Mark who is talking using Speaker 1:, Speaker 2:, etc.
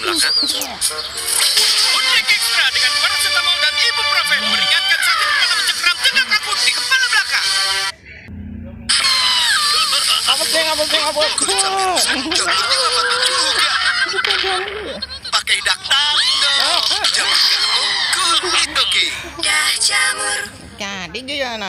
Speaker 1: belakang. Undrik Ekstra dengan paracetamol dan ibuprofen meringankan sakit kepala mencengkeram tegak akut di kepala belakang. Pakai daktar dong. Jamur kamu cool itu, Ki.
Speaker 2: Dah jamur.
Speaker 3: Jadi gimana?